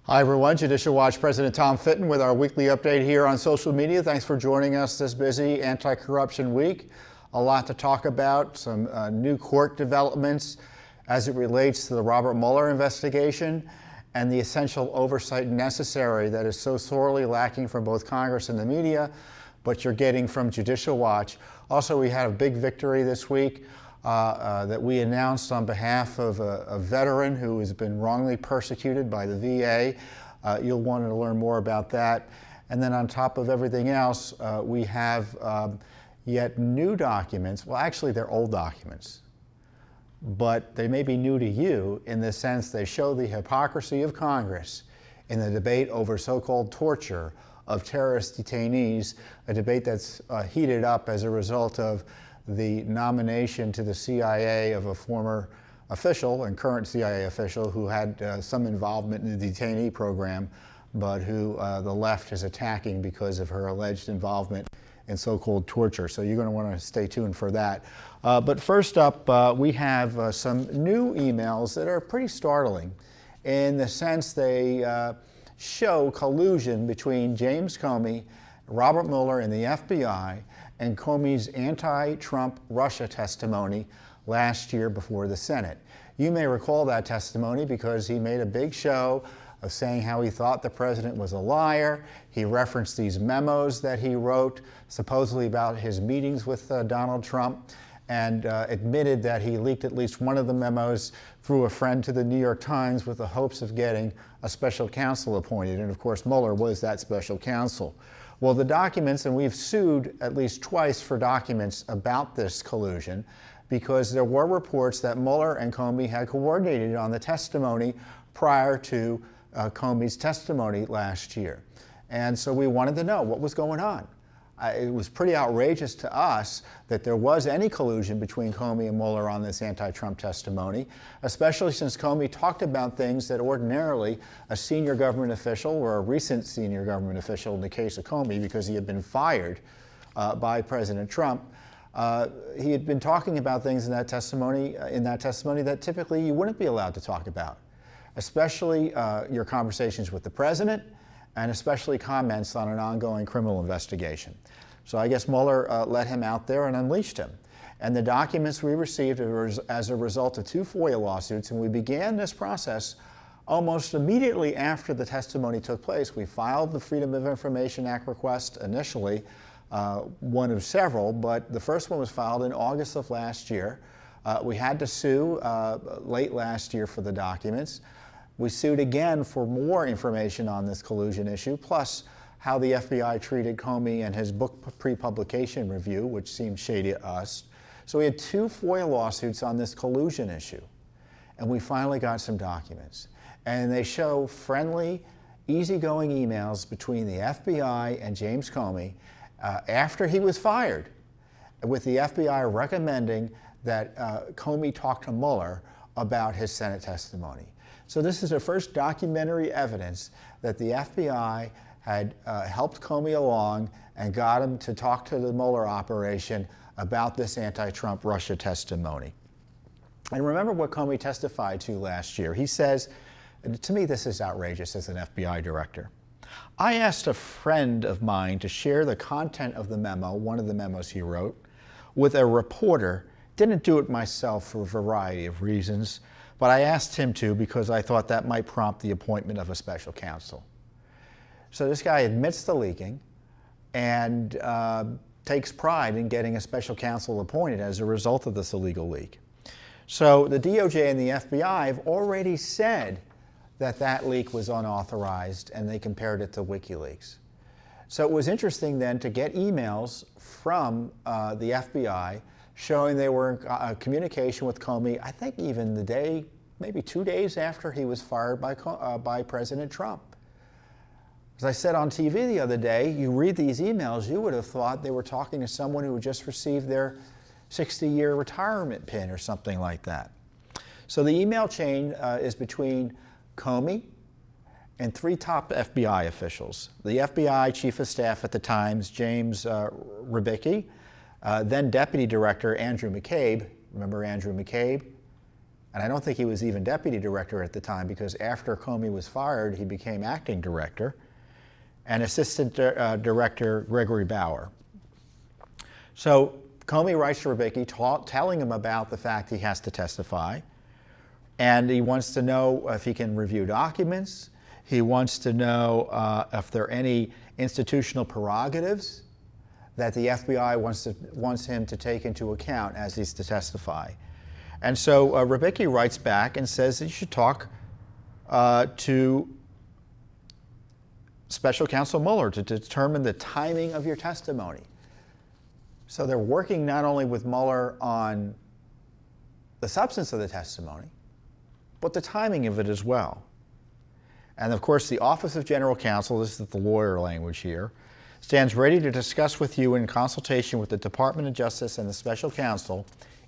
Hi everyone, Judicial Watch President Tom Fitton with our weekly update here on social media. Thanks for joining us this busy anti-corruption week. A lot to talk about, some new court developments as it relates to the Robert Mueller investigation and the essential oversight necessary that is so sorely lacking from both Congress and the media, but you're getting from Judicial Watch. Also, we had a big victory this week that we announced on behalf of a veteran who has been wrongly persecuted by the VA. You'll want to learn more about that. And then on top of everything else, we have yet new documents. Well, actually, they're old documents, but they may be new to you in the sense they show the hypocrisy of Congress in the debate over so-called torture of terrorist detainees, a debate that's heated up as a result of the nomination to the CIA of a former official and current CIA official who had some involvement in the detainee program, but who the left is attacking because of her alleged involvement in so-called torture. So you're going to want to stay tuned for that. But first up, we have some new emails that are pretty startling in the sense they show collusion between James Comey, Robert Mueller, and the FBI, and Comey's anti-Trump Russia testimony last year before the Senate. You may recall that testimony because he made a big show of saying how he thought the president was a liar. He referenced these memos that he wrote supposedly about his meetings with Donald Trump, and admitted that he leaked at least one of the memos through a friend to the New York Times with the hopes of getting a special counsel appointed. And of course, Mueller was that special counsel. Well, the documents, and we've sued at least twice for documents about this collusion, because there were reports that Mueller and Comey had coordinated on the testimony prior to Comey's testimony last year. And so we wanted to know what was going on. It was pretty outrageous to us that there was any collusion between Comey and Mueller on this anti-Trump testimony, especially since Comey talked about things that ordinarily a senior government official, or a recent senior government official in the case of Comey, because he had been fired by President Trump, he had been talking about things in that testimony that typically you wouldn't be allowed to talk about, especially your conversations with the president, and especially comments on an ongoing criminal investigation. So I guess Mueller let him out there and unleashed him. And the documents we received as a result of 2 FOIA lawsuits, and we began this process almost immediately after the testimony took place. We filed the Freedom of Information Act request initially, one of several, but the first one was filed in August of last year. We had to sue late last year for the documents. We sued again for more information on this collusion issue, plus how the FBI treated Comey and his book pre-publication review, which seemed shady to us. So we had 2 FOIA lawsuits on this collusion issue, and we finally got some documents. And they show friendly, easygoing emails between the FBI and James Comey after he was fired, with the FBI recommending that Comey talk to Mueller about his Senate testimony. So this is the first documentary evidence that the FBI had helped Comey along and got him to talk to the Mueller operation about this anti-Trump Russia testimony. And remember what Comey testified to last year. He says, to me this is outrageous as an FBI director. I asked a friend of mine to share the content of the memo, one of the memos he wrote, with a reporter. Didn't do it myself for a variety of reasons, but I asked him to because I thought that might prompt the appointment of a special counsel. So this guy admits to leaking and takes pride in getting a special counsel appointed as a result of this illegal leak. So the DOJ and the FBI have already said that that leak was unauthorized, and they compared it to WikiLeaks. So it was interesting then to get emails from the FBI showing they were in communication with Comey, I think even the day, maybe 2 days after he was fired by President Trump. As I said on TV the other day, you read these emails, you would have thought they were talking to someone who had just received their 60-year retirement pin or something like that. So the email chain is between Comey and 3 top FBI officials. The FBI Chief of Staff at the time, James Rybicki, then Deputy Director Andrew McCabe. Remember Andrew McCabe? And I don't think he was even deputy director at the time, because after Comey was fired, he became acting director, and assistant director Gregory Bauer. So Comey writes to Rybicki telling him about the fact he has to testify, and he wants to know if he can review documents. He wants to know if there are any institutional prerogatives that the FBI wants him to take into account as he's to testify. And so Rybicki writes back and says that you should talk to Special Counsel Mueller to determine the timing of your testimony. So they're working not only with Mueller on the substance of the testimony, but the timing of it as well. And of course, the Office of General Counsel, this is the lawyer language here, stands ready to discuss with you in consultation with the Department of Justice and the Special Counsel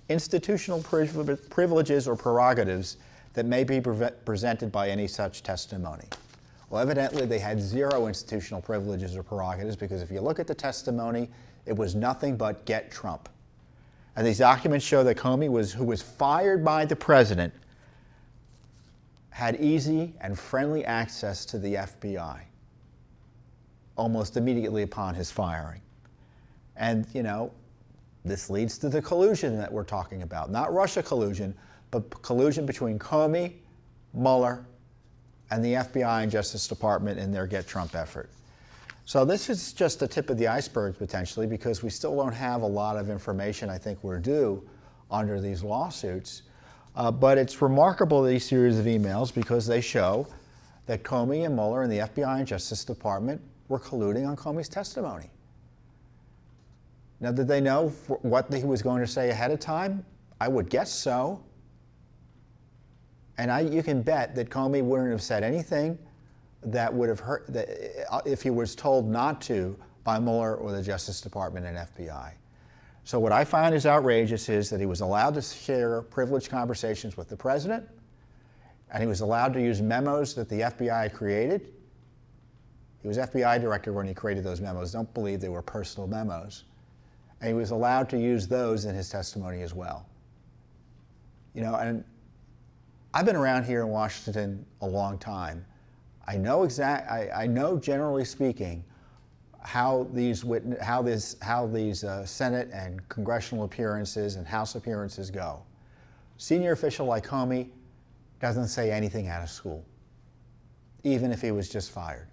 institutional privileges or prerogatives that may be presented by any such testimony. Well, evidently they had zero institutional privileges or prerogatives, because if you look at the testimony, it was nothing but get Trump. And these documents show that Comey, who was fired by the president, had easy and friendly access to the FBI almost immediately upon his firing. And, you know, this leads to the collusion that we're talking about. Not Russia collusion, but collusion between Comey, Mueller, and the FBI and Justice Department in their Get Trump effort. So this is just the tip of the iceberg, potentially, because we still don't have a lot of information I think we're due under these lawsuits. But it's remarkable, these series of emails, because they show that Comey and Mueller and the FBI and Justice Department were colluding on Comey's testimony. Now, did they know what he was going to say ahead of time? I would guess so. And you can bet that Comey wouldn't have said anything that would have hurt, if he was told not to by Mueller or the Justice Department and FBI. So what I find is outrageous is that he was allowed to share privileged conversations with the president, and he was allowed to use memos that the FBI created. He was FBI director when he created those memos. Don't believe they were personal memos. And he was allowed to use those in his testimony as well. You know, and I've been around here in Washington a long time. I know I know, generally speaking, how these Senate and congressional appearances and House appearances go. Senior official like Comey doesn't say anything out of school, even if he was just fired.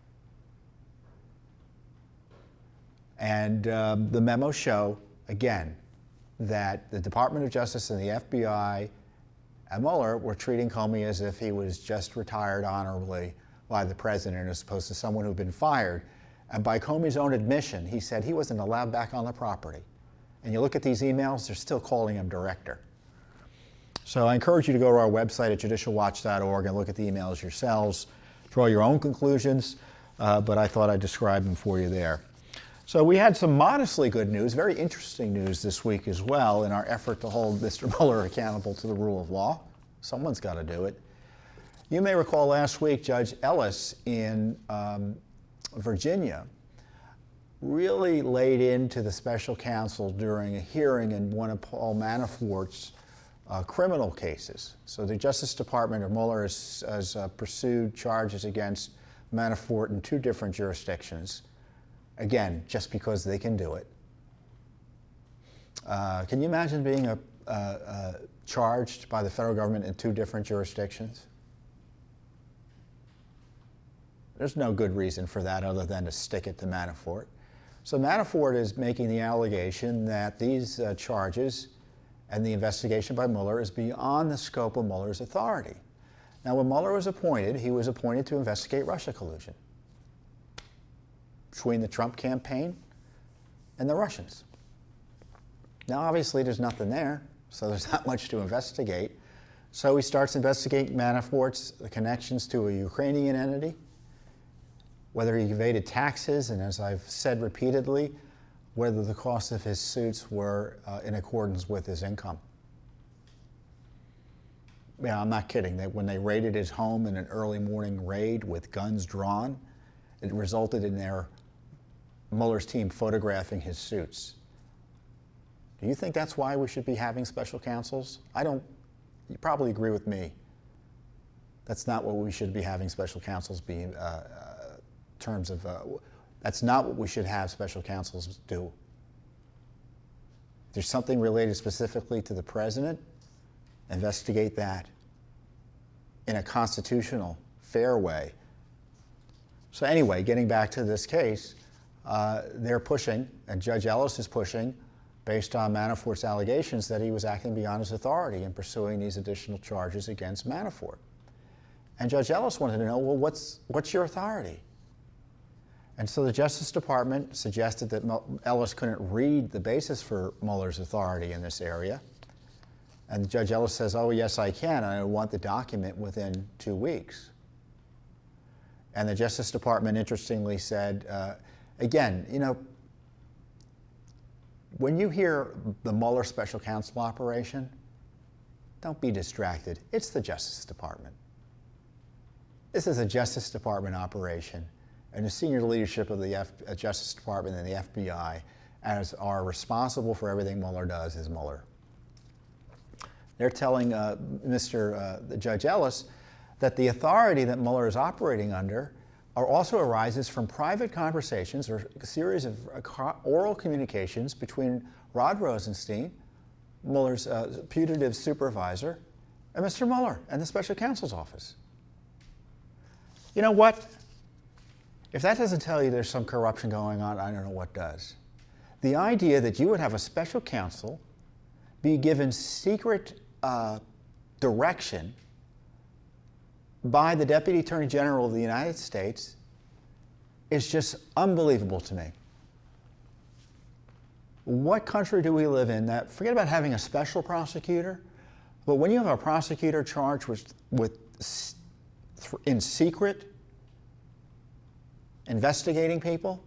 And the memos show, again, that the Department of Justice and the FBI and Mueller were treating Comey as if he was just retired honorably by the president, as opposed to someone who'd been fired. And by Comey's own admission, he said he wasn't allowed back on the property. And you look at these emails, they're still calling him director. So I encourage you to go to our website at judicialwatch.org and look at the emails yourselves, draw your own conclusions, but I thought I'd describe them for you there. So we had some modestly good news, very interesting news this week as well, in our effort to hold Mr. Mueller accountable to the rule of law. Someone's got to do it. You may recall last week, Judge Ellis in Virginia really laid into the special counsel during a hearing in one of Paul Manafort's criminal cases. So the Justice Department, or Mueller, has pursued charges against Manafort in 2 different jurisdictions. Again, just because they can do it. Can you imagine being charged by the federal government in 2 different jurisdictions? There's no good reason for that other than to stick it to Manafort. So Manafort is making the allegation that these charges and the investigation by Mueller is beyond the scope of Mueller's authority. Now, when Mueller was appointed, he was appointed to investigate Russia collusion between the Trump campaign and the Russians. Now, obviously, there's nothing there, so there's not much to investigate. So he starts investigating Manafort's connections to a Ukrainian entity, whether he evaded taxes, and as I've said repeatedly, whether the cost of his suits were in accordance with his income. Yeah, I'm not kidding. When they raided his home in an early morning raid with guns drawn, it resulted in Mueller's team photographing his suits. Do you think that's why we should be having special counsels? I don't you probably agree with me. That's not what we should be having special counsels be, that's not what we should have special counsels do. If there's something related specifically to the president, investigate that in a constitutional, fair way. So anyway, getting back to this case, they're pushing, and Judge Ellis is pushing, based on Manafort's allegations, that he was acting beyond his authority in pursuing these additional charges against Manafort. And Judge Ellis wanted to know, well, what's your authority? And so the Justice Department suggested that Ellis couldn't read the basis for Mueller's authority in this area. And Judge Ellis says, oh, yes, I can, and I want the document within 2 weeks. And the Justice Department, interestingly, said, again, you know, when you hear the Mueller special counsel operation, don't be distracted. It's the Justice Department. This is a Justice Department operation, and the senior leadership of the Justice Department and the FBI are responsible for everything Mueller does is Mueller. They're telling the Judge Ellis that the authority that Mueller is operating under also arises from private conversations or a series of oral communications between Rod Rosenstein, Mueller's putative supervisor, and Mr. Mueller and the special counsel's office. You know what? If that doesn't tell you there's some corruption going on, I don't know what does. The idea that you would have a special counsel be given secret direction by the Deputy Attorney General of the United States is just unbelievable to me. What country do we live in that, forget about having a special prosecutor, but when you have a prosecutor charged in secret investigating people,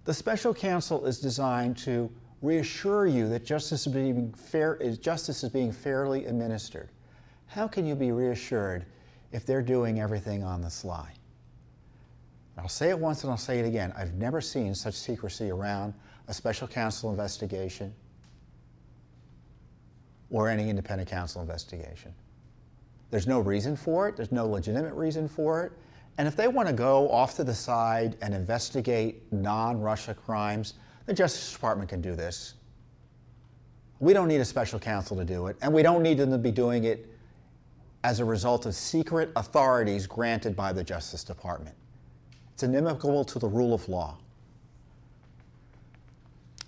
the special counsel is designed to reassure you that justice is being fairly administered. How can you be reassured if they're doing everything on the sly? I'll say it once and I'll say it again. I've never seen such secrecy around a special counsel investigation or any independent counsel investigation. There's no reason for it. There's no legitimate reason for it. And if they want to go off to the side and investigate non-Russia crimes, the Justice Department can do this. We don't need a special counsel to do it, and we don't need them to be doing it as a result of secret authorities granted by the Justice Department. It's inimical to the rule of law.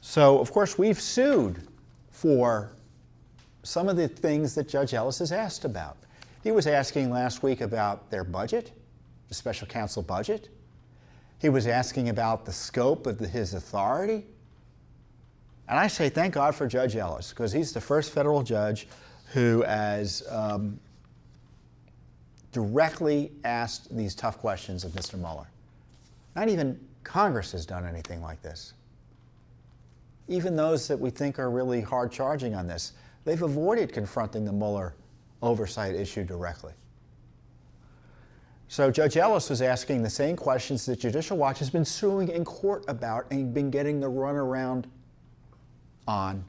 So, of course, we've sued for some of the things that Judge Ellis has asked about. He was asking last week about their budget, the special counsel budget. He was asking about the scope of his authority. And I say thank God for Judge Ellis, because he's the first federal judge who has directly asked these tough questions of Mr. Mueller. Not even Congress has done anything like this. Even those that we think are really hard charging on this, they've avoided confronting the Mueller oversight issue directly. So Judge Ellis was asking the same questions that Judicial Watch has been suing in court about and been getting the runaround on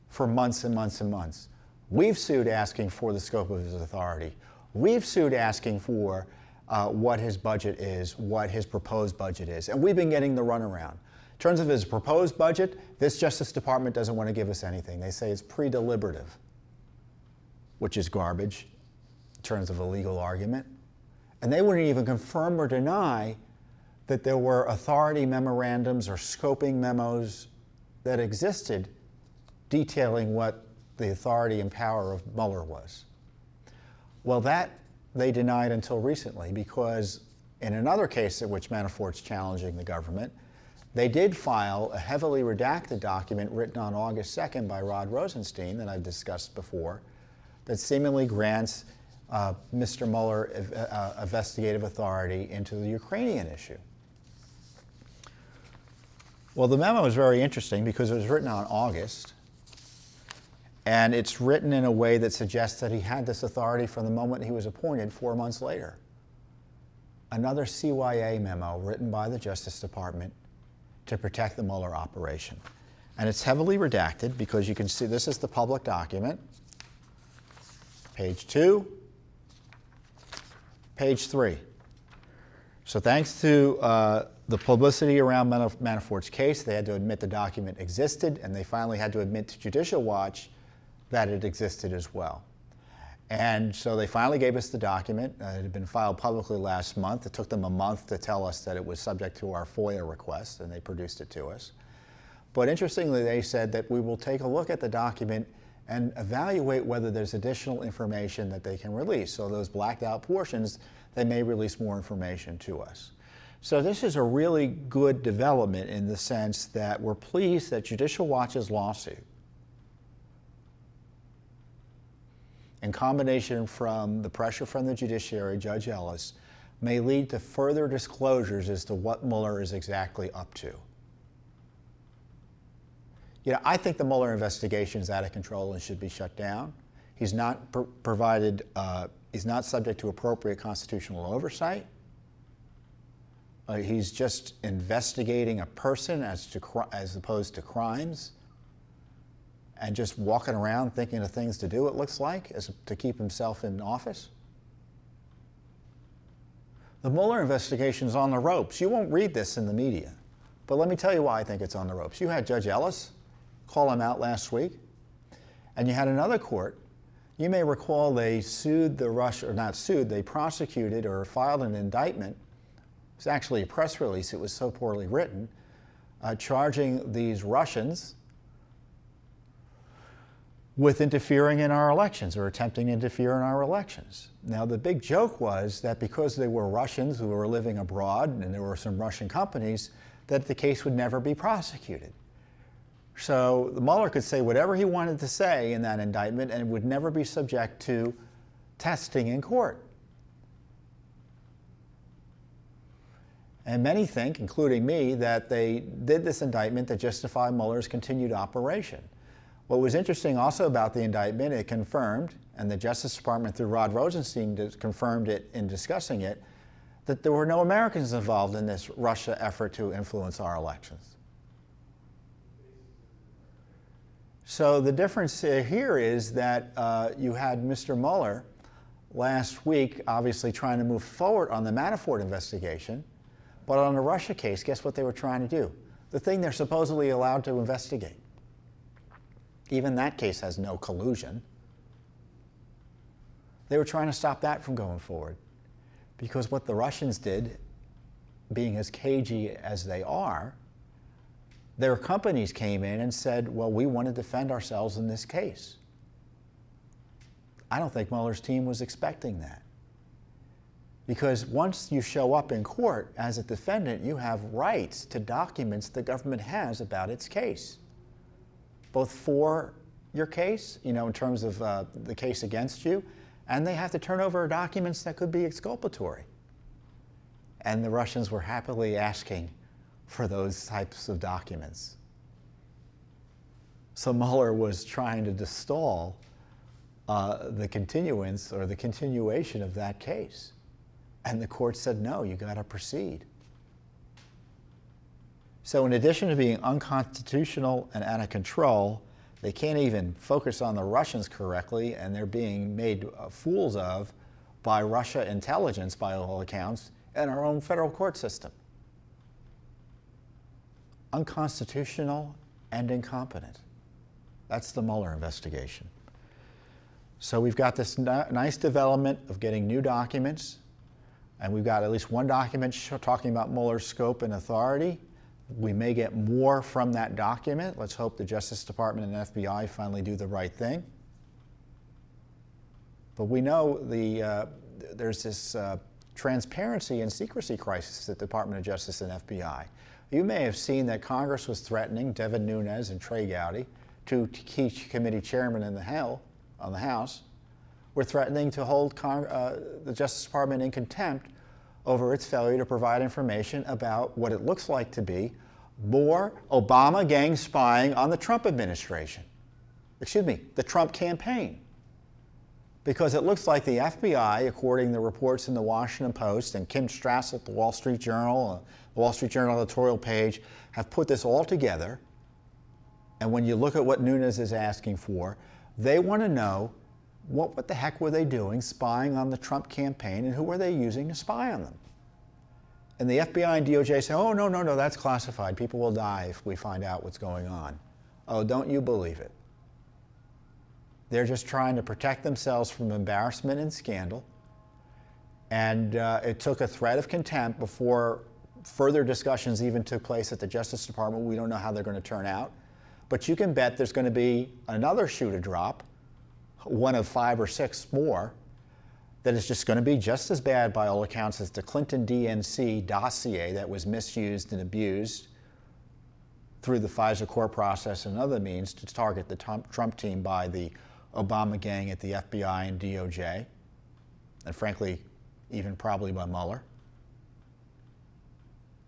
for months and months and months. We've sued asking for the scope of his authority. We've sued asking for what his budget is, what his proposed budget is, and we've been getting the runaround. In terms of his proposed budget, this Justice Department doesn't want to give us anything. They say it's pre-deliberative, which is garbage in terms of a legal argument. And they wouldn't even confirm or deny that there were authority memorandums or scoping memos that existed detailing what the authority and power of Mueller was. Well, that they denied until recently, because in another case in which Manafort's challenging the government, they did file a heavily redacted document written on August 2nd by Rod Rosenstein that I've discussed before that seemingly grants Mr. Mueller investigative authority into the Ukrainian issue. Well, the memo is very interesting because it was written on August, and it's written in a way that suggests that he had this authority from the moment he was appointed 4 months later. Another CYA memo written by the Justice Department to protect the Mueller operation. And it's heavily redacted because you can see this is the public document. Page 2, page 3. So thanks to the publicity around Manafort's case, they had to admit the document existed, and they finally had to admit to Judicial Watch that it existed as well. And so they finally gave us the document. It had been filed publicly last month. It took them a month to tell us that it was subject to our FOIA request, and they produced it to us. But interestingly, they said that we will take a look at the document and evaluate whether there's additional information that they can release. So those blacked out portions, they may release more information to us. So this is a really good development in the sense that we're pleased that Judicial Watch's lawsuit, in combination from the pressure from the judiciary, Judge Ellis, may lead to further disclosures as to what Mueller is exactly up to. You know, I think the Mueller investigation is out of control and should be shut down. He's not he's not subject to appropriate constitutional oversight. He's just investigating a person as opposed to crimes, and just walking around thinking of things to do, it looks like, to keep himself in office. The Mueller investigation is on the ropes. You won't read this in the media, but let me tell you why I think it's on the ropes. You had Judge Ellis call him out last week, and you had another court. You may recall they sued the Russia, or not sued, they prosecuted or filed an indictment. It was actually a press release, it was so poorly written, charging these Russians with interfering in our elections or attempting to interfere in our elections. Now, the big joke was that because they were Russians who were living abroad and there were some Russian companies, that the case would never be prosecuted. So the Mueller could say whatever he wanted to say in that indictment and it would never be subject to testing in court. And many think, including me, that they did this indictment to justify Mueller's continued operation. What was interesting also about the indictment, it confirmed, and the Justice Department through Rod Rosenstein confirmed it in discussing it, that there were no Americans involved in this Russia effort to influence our elections. So the difference here is that you had Mr. Mueller last week obviously trying to move forward on the Manafort investigation, but on the Russia case, guess what they were trying to do? The thing they're supposedly allowed to investigate. Even that case has no collusion. They were trying to stop that from going forward because what the Russians did, being as cagey as they are, their companies came in and said, well, we want to defend ourselves in this case. I don't think Mueller's team was expecting that. Because once you show up in court as a defendant, you have rights to documents the government has about its case, both for your case, you know, in terms of the case against you, and they have to turn over documents that could be exculpatory. And the Russians were happily asking for those types of documents. So Mueller was trying to stall the continuance or the continuation of that case. And the court said, no, you got to proceed. So in addition to being unconstitutional and out of control, they can't even focus on the Russians correctly, and they're being made fools of by Russia intelligence, by all accounts, and our own federal court system. Unconstitutional and incompetent. That's the Mueller investigation. So we've got this nice development of getting new documents, and we've got at least one document talking about Mueller's scope and authority. We may get more from that document. Let's hope the Justice Department and FBI finally do the right thing. But we know there's this transparency and secrecy crisis at the Department of Justice and FBI. You may have seen that Congress was threatening Devin Nunes and Trey Gowdy, two key committee chairmen on the House, were threatening to hold the Justice Department in contempt over its failure to provide information about what it looks like to be more Obama gang spying on the Trump administration. Excuse me, the Trump campaign. Because it looks like the FBI, according to reports in the Washington Post and Kim Strass at the Wall Street Journal editorial page, have put this all together And when you look at what Nunes is asking for, they want to know what the heck were they doing spying on the Trump campaign, and who were they using to spy on them? And the FBI and DOJ say, oh, no, that's classified. People will die if we find out what's going on. Oh, don't you believe it? They're just trying to protect themselves from embarrassment and scandal. And it took a threat of contempt before further discussions even took place at the Justice Department. We don't know how they're going to turn out. But you can bet there's going to be another shoe to drop, one of 5 or 6 more, that is just going to be just as bad by all accounts as the Clinton DNC dossier that was misused and abused through the FISA court process and other means to target the Trump team by the Obama gang at the FBI and DOJ, and frankly, even probably by Mueller.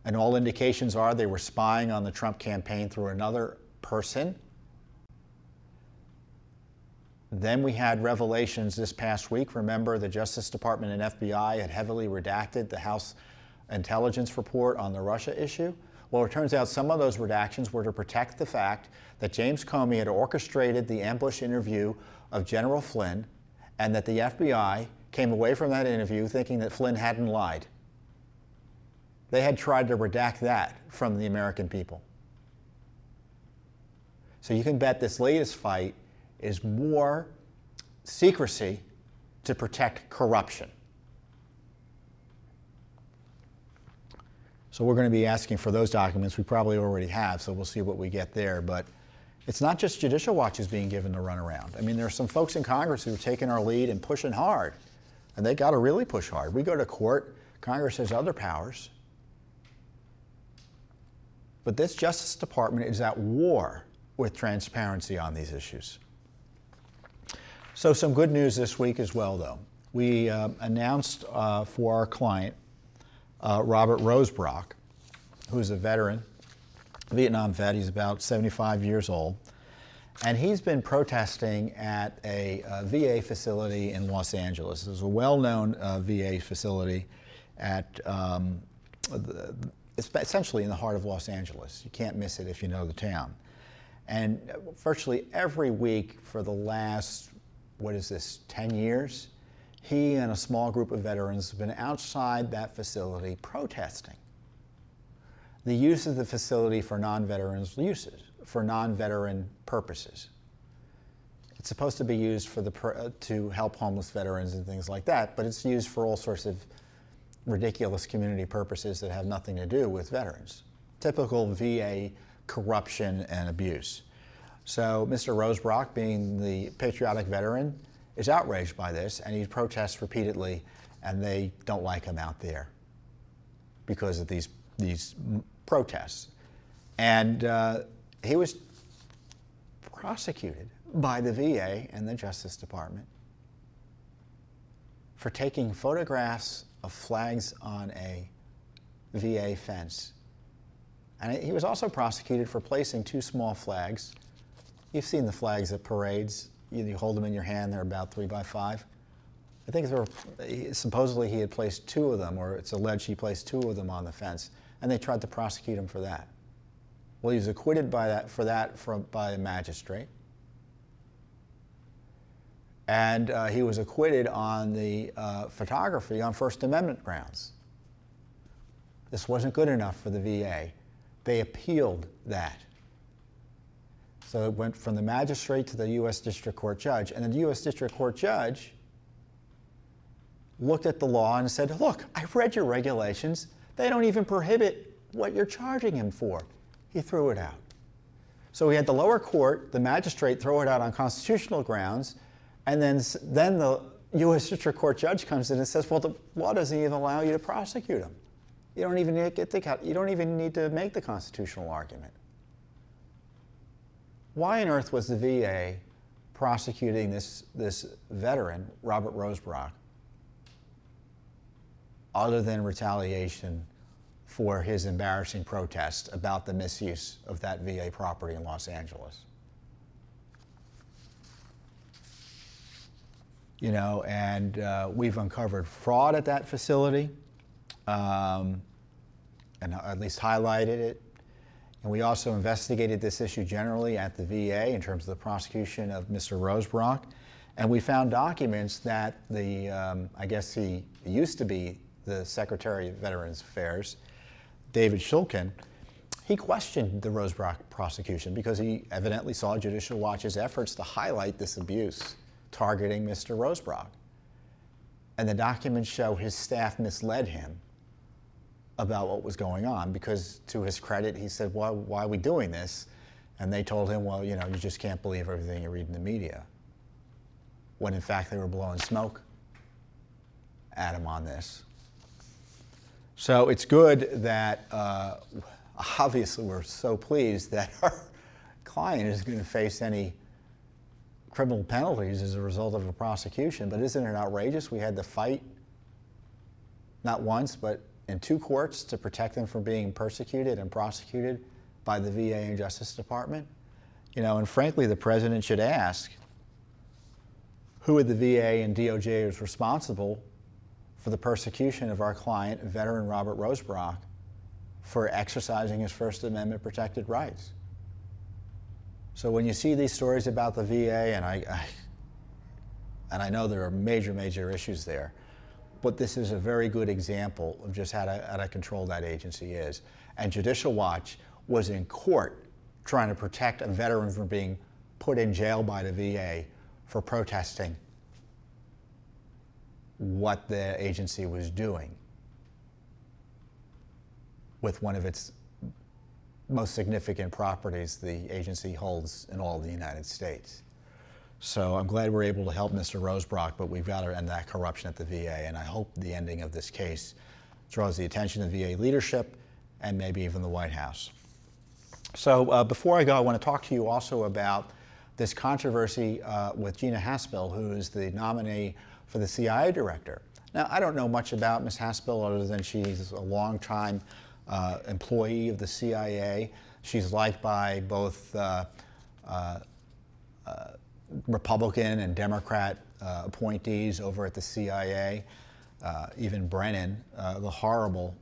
And all indications are they were spying on the Trump campaign through another person. Then we had revelations this past week. Remember, the Justice Department and FBI had heavily redacted the House intelligence report on the Russia issue. Well, it turns out some of those redactions were to protect the fact that James Comey had orchestrated the ambush interview of General Flynn, and that the FBI came away from that interview thinking that Flynn hadn't lied. They had tried to redact that from the American people. So you can bet this latest fight is more secrecy to protect corruption. So we're going to be asking for those documents. We probably already have, so we'll see what we get there. But it's not just Judicial Watch is being given the runaround. I mean, there are some folks in Congress who are taking our lead and pushing hard. And they got to really push hard. We go to court. Congress has other powers. But this Justice Department is at war with transparency on these issues. So some good news this week as well, though. We announced for our client, Robert Rosebrock, who's a veteran, Vietnam vet. He's about 75 years old. And he's been protesting at a VA facility in Los Angeles. There's a well-known VA facility at, it's essentially in the heart of Los Angeles. You can't miss it if you know the town. And virtually every week for the last, 10 years, he and a small group of veterans have been outside that facility protesting the use of the facility for non-veterans uses, for non-veteran purposes. It's supposed to be used for to help homeless veterans and things like that, but it's used for all sorts of ridiculous community purposes that have nothing to do with veterans. Typical VA corruption and abuse. So Mr. Rosebrock, being the patriotic veteran, is outraged by this, and he protests repeatedly, and they don't like him out there because of these protests. And he was prosecuted by the VA and the Justice Department for taking photographs of flags on a VA fence. And he was also prosecuted for placing 2 small flags. You've seen the flags at parades. You hold them in your hand, they're about 3 by 5. I think supposedly he had placed 2 of them, or it's alleged he placed 2 of them on the fence, and they tried to prosecute him for that. Well, he was acquitted by a magistrate. And he was acquitted on the photography on First Amendment grounds. This wasn't good enough for the VA. They appealed that. So it went from the magistrate to the U.S. District Court judge, and the U.S. District Court judge looked at the law and said, look, I've read your regulations. They don't even prohibit what you're charging him for. He threw it out. So we had the lower court, the magistrate, throw it out on constitutional grounds, and then the U.S. District Court judge comes in and says, well, the law doesn't even allow you to prosecute him. You don't even need to make the constitutional argument. Why on earth was the VA prosecuting this veteran, Robert Rosebrock, other than retaliation for his embarrassing protest about the misuse of that VA property in Los Angeles? You know, and we've uncovered fraud at that facility, and at least highlighted it. And we also investigated this issue generally at the VA in terms of the prosecution of Mr. Rosebrock. And we found documents that I guess he used to be the Secretary of Veterans Affairs, David Shulkin. He questioned the Rosebrock prosecution because he evidently saw Judicial Watch's efforts to highlight this abuse targeting Mr. Rosebrock. And the documents show his staff misled him about what was going on because, to his credit, he said, why are we doing this? And they told him, well, you just can't believe everything you read in the media. When in fact they were blowing smoke at him on this. So it's good that, obviously we're so pleased that our client is going to face any criminal penalties as a result of a prosecution, but isn't it outrageous? We had to fight, not once, but in 2 courts to protect them from being persecuted and prosecuted by the VA and Justice Department. And frankly, the president should ask, who at the VA and DOJ is responsible for the persecution of our client, veteran Robert Rosebrock, for exercising his First Amendment protected rights? So when you see these stories about the VA, and I know there are major issues there, but this is a very good example of just how to control that agency is. And Judicial Watch was in court trying to protect a veteran from being put in jail by the VA for protesting what the agency was doing with one of its most significant properties the agency holds in all of the United States. So I'm glad we're able to help Mr. Rosebrock, but we've got to end that corruption at the VA, and I hope the ending of this case draws the attention of VA leadership and maybe even the White House. So before I go, I want to talk to you also about this controversy with Gina Haspel, who is the nominee for the CIA director. Now, I don't know much about Ms. Haspel other than she's a longtime employee of the CIA. She's liked by both Republican and Democrat appointees over at the CIA. Even Brennan, the horrible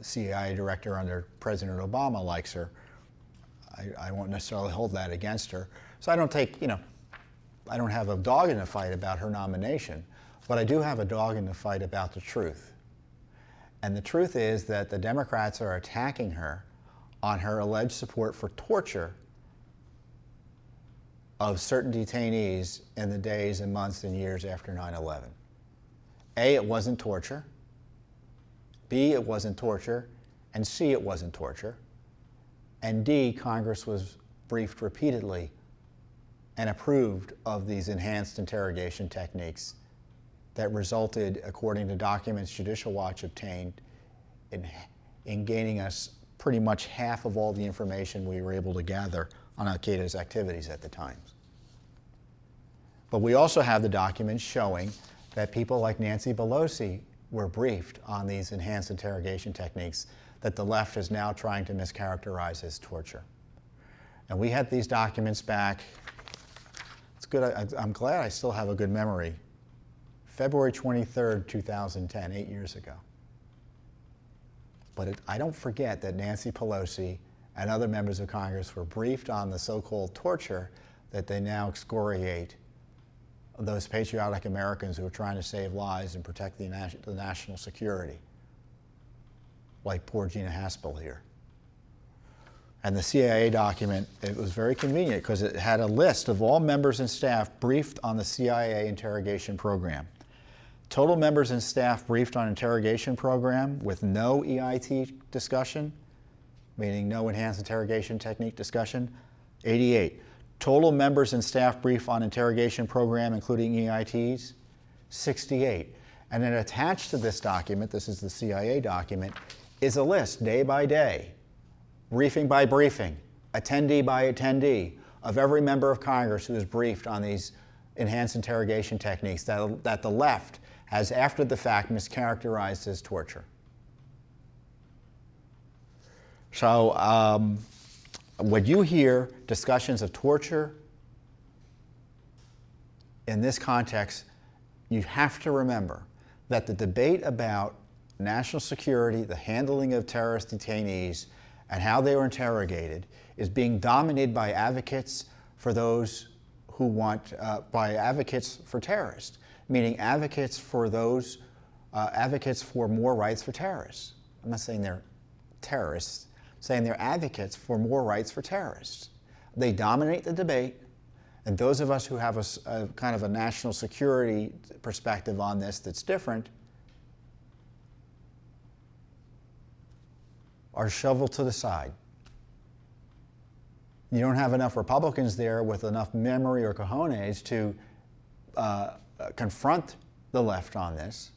CIA director under President Obama, likes her. I won't necessarily hold that against her. So I don't take, I don't have a dog in the fight about her nomination, but I do have a dog in the fight about the truth. And the truth is that the Democrats are attacking her on her alleged support for torture of certain detainees in the days and months and years after 9/11. A, it wasn't torture. B, it wasn't torture. And C, it wasn't torture. And D, Congress was briefed repeatedly and approved of these enhanced interrogation techniques that resulted, according to documents Judicial Watch obtained, in gaining us pretty much half of all the information we were able to gather on al-Qaeda's activities at the time. But we also have the documents showing that people like Nancy Pelosi were briefed on these enhanced interrogation techniques that the left is now trying to mischaracterize as torture. And we had these documents back, it's good, I'm glad I still have a good memory, February 23rd, 2010, 8 years ago. But I don't forget that Nancy Pelosi and other members of Congress were briefed on the so-called torture that they now excoriate those patriotic Americans who are trying to save lives and protect the national security, like poor Gina Haspel here. And the CIA document, it was very convenient because it had a list of all members and staff briefed on the CIA interrogation program. Total members and staff briefed on interrogation program with no EIT discussion, meaning no enhanced interrogation technique discussion, 88. Total members and staff briefed on interrogation program, including EITs, 68. And then attached to this document, this is the CIA document, is a list day by day, briefing by briefing, attendee by attendee, of every member of Congress who is briefed on these enhanced interrogation techniques that the left has, after the fact, mischaracterized as torture. So when you hear discussions of torture in this context, you have to remember that the debate about national security, the handling of terrorist detainees, and how they were interrogated is being dominated by advocates for those who want, by advocates for terrorists, meaning advocates for those, advocates for more rights for terrorists. I'm not saying they're terrorists, I'm saying they're advocates for more rights for terrorists. They dominate the debate, and those of us who have a kind of a national security perspective on this that's different are shoveled to the side. You don't have enough Republicans there with enough memory or cojones to confront the left on this.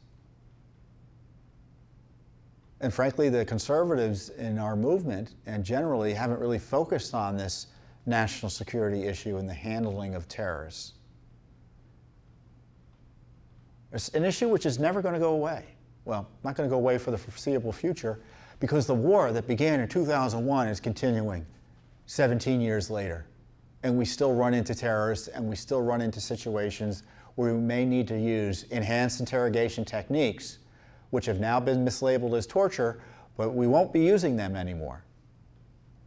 And frankly, the conservatives in our movement and generally haven't really focused on this national security issue and the handling of terrorists. It's an issue which is never going to go away. Well, not going to go away for the foreseeable future, because the war that began in 2001 is continuing 17 years later. And we still run into terrorists, and we still run into situations where we may need to use enhanced interrogation techniques, which have now been mislabeled as torture, but we won't be using them anymore,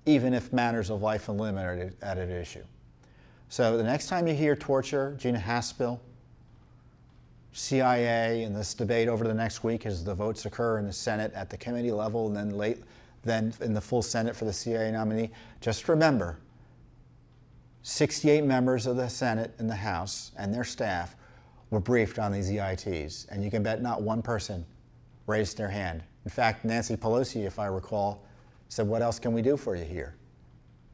even if matters of life and limb are at an issue. So the next time you hear torture, Gina Haspel, CIA, and this debate over the next week as the votes occur in the Senate at the committee level and then in the full Senate for the CIA nominee, just remember 68 members of the Senate and the House and their staff were briefed on these EITs, and you can bet not one person raised their hand. In fact, Nancy Pelosi, if I recall, said, "What else can we do for you here?"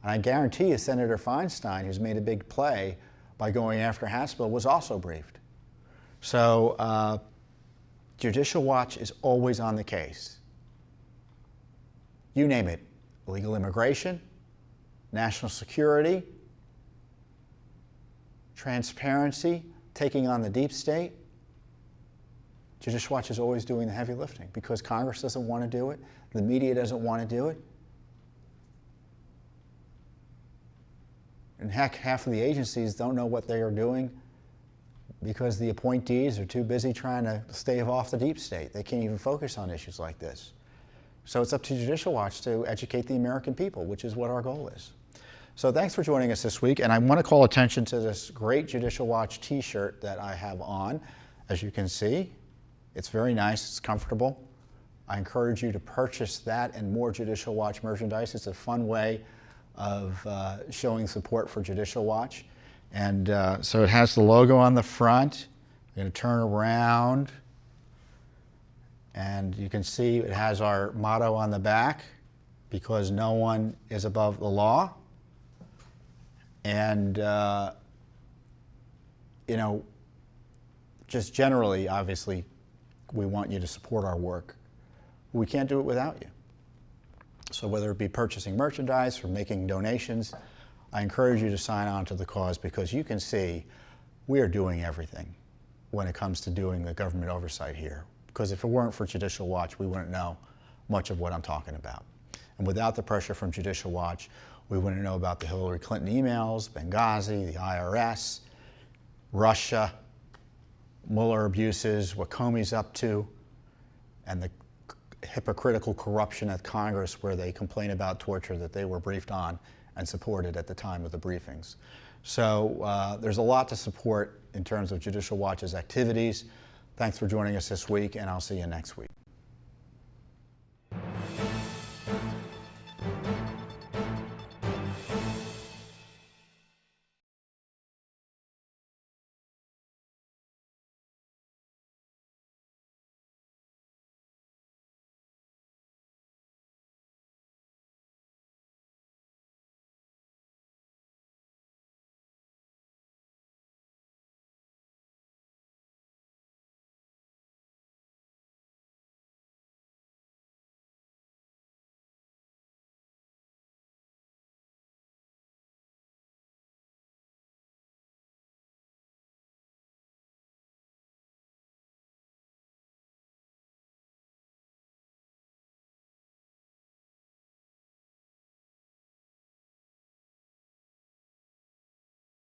And I guarantee you Senator Feinstein, who's made a big play by going after Haspel, was also briefed. So Judicial Watch is always on the case. You name it, illegal immigration, national security, transparency, taking on the deep state. Judicial Watch is always doing the heavy lifting because Congress doesn't want to do it, the media doesn't want to do it. And heck, half of the agencies don't know what they are doing because the appointees are too busy trying to stave off the deep state. They can't even focus on issues like this. So it's up to Judicial Watch to educate the American people, which is what our goal is. So thanks for joining us this week, and I want to call attention to this great Judicial Watch t-shirt that I have on. As you can see, it's very nice, it's comfortable. I encourage you to purchase that and more Judicial Watch merchandise. It's a fun way of showing support for Judicial Watch. And so it has the logo on the front. I'm going to turn around, and you can see it has our motto on the back, because no one is above the law. And, you know, just generally, obviously, we want you to support our work. We can't do it without you. So whether it be purchasing merchandise or making donations, I encourage you to sign on to the cause, because you can see we are doing everything when it comes to doing the government oversight here. Because if it weren't for Judicial Watch, we wouldn't know much of what I'm talking about. And without the pressure from Judicial Watch, we wouldn't know about the Hillary Clinton emails, Benghazi, the IRS, Russia, Mueller abuses, what Comey's up to, and the hypocritical corruption at Congress where they complain about torture that they were briefed on and supported at the time of the briefings. So there's a lot to support in terms of Judicial Watch's activities. Thanks for joining us this week, and I'll see you next week.